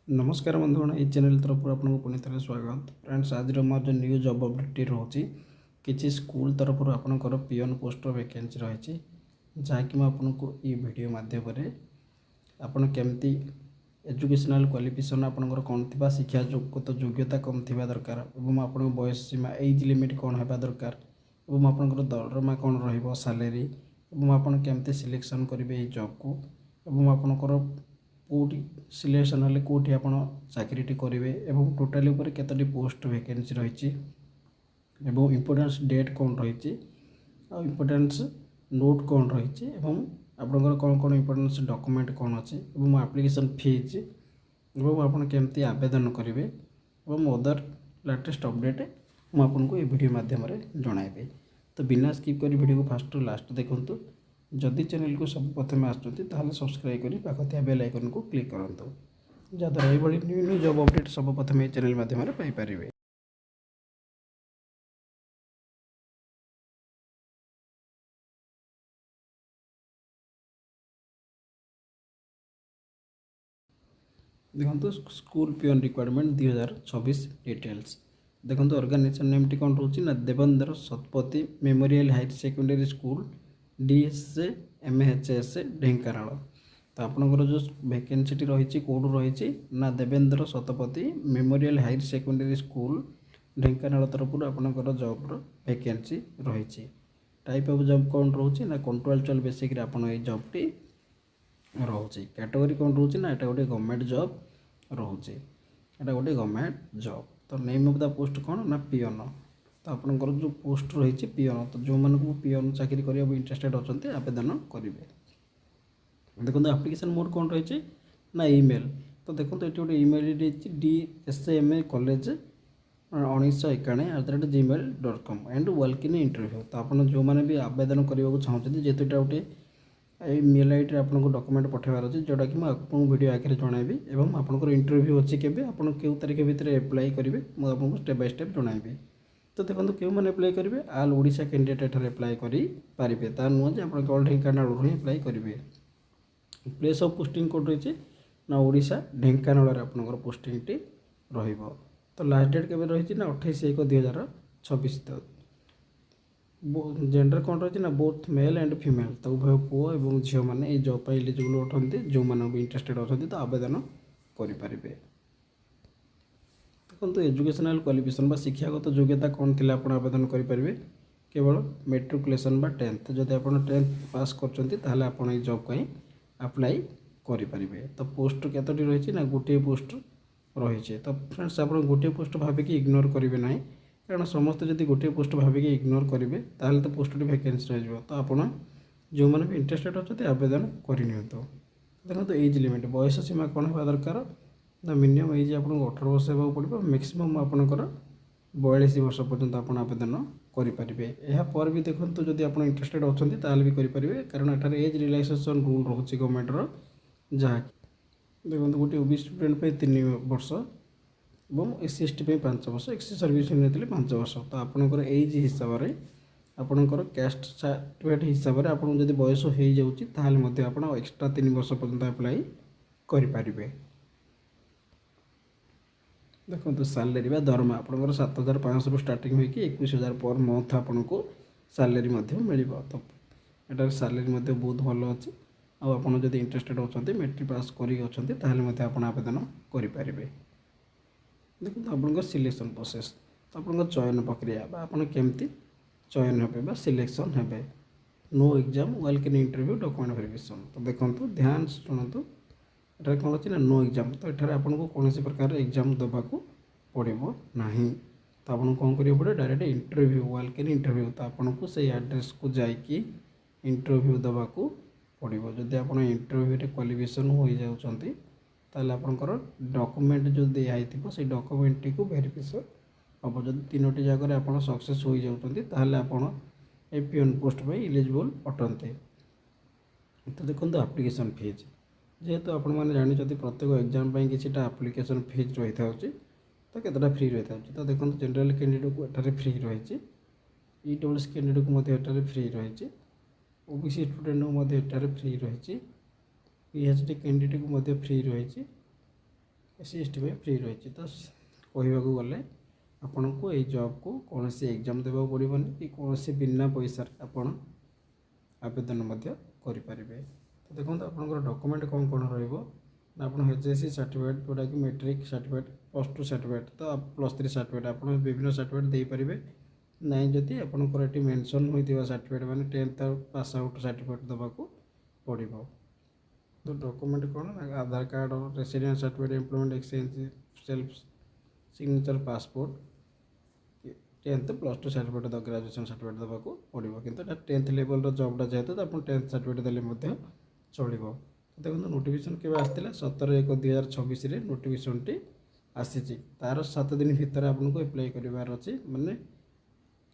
नमस्कार बंधुगण ये चैनल तरफ आपको पुणी थे स्वागत फ्रेंड्स। आज जो न्यू जॉब अपडेट रोचे किसी स्कूल तरफ आपंकर पियन पोस्ट वैकेंसी रही जहाँकि आपको ये वीडियो माध्यम आपड़ केमती एजुकेशनल क्वालिफिकेशन आपंकर कौन थी शिक्षा योग्यता कम थी दरकार और आप बयस सीमा एज लिमिट कौन होगा दरकार और आपंकर दरमा कौन रैलेरी और आपड़ केमती सिलेक्शन करेंगे जॉब को और आपंकर कौटी सिलेक्शन हेल्ले कौटी आप चाकरी करेंगे और टोटाली केतोटी पोस्ट वैकेंसी रही इम्पोर्टेंस डेट कौन रही इम्पोर्टेंस नोट कौन रही आपंकर कौन कौन इम्पोर्टेंस डॉक्यूमेंट कौन अच्छी और एप्लिकेशन फीज और आप केमती आवेदन करेंगे और अदर लेटेस्ट अपडेट मुझे ये वीडियो माध्यम जनइबी। तो बिना स्किप कर वीडियो को फास्ट टू लास्ट देखूँ। जदि चैनल को सब प्रथम आसुँच सब्सक्राइब कर पाखिया बेल आइकन को क्लिक करूँ जहाँद्वारा ये न्यू न्यू जॉब अपडेट सब प्रथम चैनल माध्यम पाइपर। देखो स्कूल पियन रिक्वायरमेंट 2026 डिटेल्स देखो ऑर्गेनाइजेशन नेम टी कौन रोचे ना Devendra Satpathy memorial higher secondary school DSA MHS Dhenkanal. तो आपंकर जो वैकेंसी रही कौटू रही ना Devendra Satpathy memorial higher secondary school Dhenkanal तरफ आपंकर जॉब वैकेंसी रही। टाइप ऑफ जॉब कौन रोचे ना कॉन्ट्राक्चुअल बेसिक आप जॉब टी रोचे। कैटेगरी कौन रोचे ना यहाँ गोटे गवर्नमेंट जॉब रोचे यहाँ गोटे गवर्नमेंट जॉब। तो नेम ऑफ द पोस्ट कौन ना पियन। तो आपंकर जो पोस्ट रही पियन तो जो मानक पियन चाकरी करने इंटरेस्टेड अच्छा आवेदन करेंगे। देखो एप्लिकेशन मोड कौन रही ना ईमेल। तो देखो ये गोटे email DSMA college 1991@gmail.com and welcome interview. तो आप जो मैंने भी आवेदन करने चाहते जेहेतु यहाँ गोटे मेल आईडी आपको डॉक्यूमेंट पठेबार अच्छे जोटा कि आपको वीडियो आगे जनइबी और आपंकर इंटरव्यू अच्छी केवे आप तारीख भितर एप्लाई करेंगे मुझे स्टेप बाय स्टेप जनइबी। तो देखो क्यों मैंने एप्लाई करेंगे आल ओडिशा कैंडिडेट एठार एप्लाई करेंगे ता नुह जे आप केवल ढेंकानाल ही एप्लाई करेंगे। प्लेस ऑफ पोस्टिंग कौन रही ना ओडिशा ढेंकानाल आपंकर पोस्टिंग टी रहिबो। तो लास्ट डेट केवे रही ना 28/1/2026। जेंडर कौन रही ना बोथ मेल एंड फीमेल तो उभय पुओ और झील मैंने जॉब पर एलिजिबल अटंती जो मैंने भी इंटरेस्टेड अच्छा तो आवेदन करेंगे। देखो एजुकेशनल क्वालिफिकेशन शिक्षागत योग्यता कौन थी आप आवेदन करेंगे केवल मेट्रिकुलेसन 10th जदि आप 10th पास कर जॉब कहीं अप्लाई करेंगे। तो पोस्ट केतोटी रही ना गोटे पोस्ट रही। तो फ्रेंड्स आप गोटे पोस्ट भाविकी इग्नोर करेंगे ना कारण समस्त जब गोटे पोस्ट भाविकी इग्नोर करेंगे ताहले तो पोस्ट वैकेंसी रही। तो आप जो मैंने भी इंटरेस्टेड अच्छा आवेदन करनी। देखो एज लिमिट बयस सीमा कौन होगा दरकार ना मिनिमम एज आपको 18 वर्ष होगा पड़ो मैक्सिमम आपंकर 42 वर्ष पर्यंत आप आवेदन करेंगे। यापर भी देखो जब आप इंटरेस्टेड अच्छा भी करेंगे कारण एठार एज रिलैक्सेशन रूल रोचे गवर्नमेंटर जहाँ देखो गोटे ओबीसी स्टूडेंट 3 वर्ष और SC ST 5 वर्ष एक्स सर्विस होते 5 वर्ष। तो आपंकर एज हिसाब से आपंकर कास्ट सर्टिफिकेट हिसाब से आपको जब बयस हो जाए आप एक्सट्रा 3 वर्ष पर्यंत अप्लाई करेंगे। देखो सैलरी दरमा आपंकर 7,500 स्टार्टिंग होगी 21,000 पर मंथ आपको सैलरी मिल। तो यहाँ सैलरी बहुत भल अच्छी आपड़ जब इंटरेस्टेड अच्छा मेट्रिक पास कर आवेदन करेंगे। देखो आपंकर सिलेक्शन प्रोसेस तो आप चयन प्रक्रिया आप केमती चयन हे सिलेक्शन हे no exam welcome interview document verification. तो देखो ध्यान शुणु ये कौन अच्छी ना नो एग्जाम। तो ये आपको कौन प्रकार एग्जाम देवाक पड़ो ना। तो आपको कौन करेंगे पड़े डायरेक्ट इंटरव्यू वेलकम इंटरव्यू। तो आपको से एड्रेस को जाकि इंटरव्यू देवाक पड़ो जदि आप इंटरव्यू क्वालिफिकेशन हो जाती ताल आपंकर डॉक्यूमेंट जो दिखाई से डॉक्यूमेंट टी को वेरिफिकेशन हम जब 3टी जगह आप सक्सेस हो जाती पियन पोस्ट पर एलिजिबल अटंते। तो देखो एप्लिकेशन फीज जेहेतु आप जानते प्रत्येक एग्जाम कि एप्लिकेशन फीज रही था तो कतटा फ्री रही था। तो देखो जनरल कैंडिडेट को एठार फ्री रही EWS कैंडिडेट को एठार फ्री रही OBC स्टूडेंट को एठार फ्री रही PhD कैंडिडेट को फ्री रही SC ST ପାଇଁ ଫ୍ରି ରହିଛି। ତ କହିବାକୁ ଗଲେ ଆପଣଙ୍କୁ ଏଇ ଜବ୍କୁ କୌଣସି ଏକ୍ଜାମ୍ ଦେବାକୁ ପଡ଼ିବନି କି କୌଣସି ବିନା ପଇସାରେ ଆପଣ ଆବେଦନ ମଧ୍ୟ କରିପାରିବେ। ତ ଦେଖନ୍ତୁ ଆପଣଙ୍କର ଡକୁମେଣ୍ଟ କ'ଣ କ'ଣ ରହିବ ନା ଆପଣ HSC ସାର୍ଟିଫିକେଟ୍ ଯେଉଁଟାକି ମେଟ୍ରିକ୍ ସାର୍ଟିଫିକେଟ୍ +2 ସାର୍ଟିଫିକେଟ୍ ତ +3 ସାର୍ଟିଫିକେଟ୍ ଆପଣ ବିଭିନ୍ନ ସାର୍ଟିଫିକେଟ୍ ଦେଇପାରିବେ। ନାହିଁ ଯଦି ଆପଣଙ୍କର ଏଠି ମେନସନ୍ ହୋଇଥିବା ସାର୍ଟିଫିକେଟ୍ ମାନେ 10th ପାସ୍ ଆଉଟ୍ ସାର୍ଟିଫିକେଟ୍ ଦେବାକୁ ପଡ଼ିବ। ତ ଡକୁମେଣ୍ଟ କ'ଣ ନା Aadhaar card, residence certificate, employment exchange, self signature, passport, 10th +2 certificate graduation certificate ଦେବାକୁ ପଡ଼ିବ। କିନ୍ତୁ ଏଟା 10th ଲେଭେଲ୍ର ଜବ୍ଟା ଯେହେତୁ ତ ଆପଣ 10th ସାର୍ଟିଫିକେଟ୍ ଦେଲେ ମଧ୍ୟ ଚଳିବ। ଦେଖନ୍ତୁ ନୋଟିଫିକେସନ୍ କେବେ ଆସିଥିଲା 17/1/2026ରେ ନୋଟିଫିକେସନ୍ଟି ଆସିଛି। ତା'ର 7 ଦିନ ଭିତରେ ଆପଣଙ୍କୁ ଆପ୍ଲାଏ କରିବାର ଅଛି, ମାନେ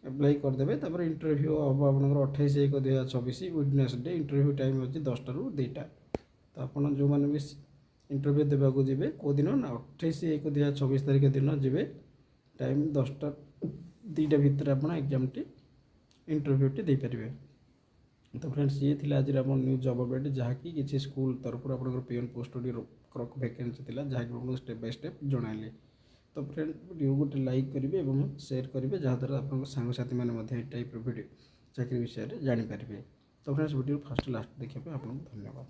ଆପ୍ଲାଏ କରିଦେବେ। ତାପରେ ଇଣ୍ଟରଭ୍ୟୁ ହେବ ଆପଣଙ୍କର 28/1/2026 ୱେଡନେସଡେ। ଇଣ୍ଟରଭ୍ୟୁ ଟାଇମ୍ ଅଛି 10ଟାରୁ 2ଟା। ତ ଆପଣ ଯେଉଁମାନେ ବି ଇଣ୍ଟରଭ୍ୟୁ ଦେବାକୁ ଯିବେ କେଉଁଦିନ ନା 28/1/2026 ତାରିଖ ଦିନ ଯିବେ, ଟାଇମ୍ 10ଟା 2ଟା ଭିତରେ ଆପଣ ଏକ୍ଜାମ୍ଟି ଇଣ୍ଟରଭ୍ୟୁଟି ଦେଇପାରିବେ। ତ ଫ୍ରେଣ୍ଡସ୍ ଇଏ ଥିଲା ଆଜିର ଆମ ନ୍ୟୁ ଜବ୍ ଅପଡେଟ୍, ଯାହାକି କିଛି ସ୍କୁଲ ତରଫରୁ ଆପଣଙ୍କର ପିଅନ୍ ପୋଷ୍ଟଟି ଭ୍ୟାକେନ୍ସି ଥିଲା, ଯାହାକି ଆପଣଙ୍କୁ ଷ୍ଟେପ୍ ବାଇ ଷ୍ଟେପ୍ ଜଣାଇଲି। ତ ଫ୍ରେଣ୍ଡ ଭିଡ଼ିଓ ଗୋଟେ ଲାଇକ୍ କରିବେ ଏବଂ ସେୟାର କରିବେ, ଯାହାଦ୍ୱାରା ଆପଣଙ୍କ ସାଙ୍ଗସାଥିମାନେ ମଧ୍ୟ ଏଇ ଟାଇପ୍ର ଭିଡ଼ିଓ ଚାକିରି ବିଷୟରେ ଜାଣିପାରିବେ। ତ ଫ୍ରେଣ୍ଡସ୍ ଭିଡ଼ିଓ ଫାର୍ଷ୍ଟ ଲାଷ୍ଟ ଦେଖିବା ପାଇଁ ଆପଣଙ୍କୁ ଧନ୍ୟବାଦ।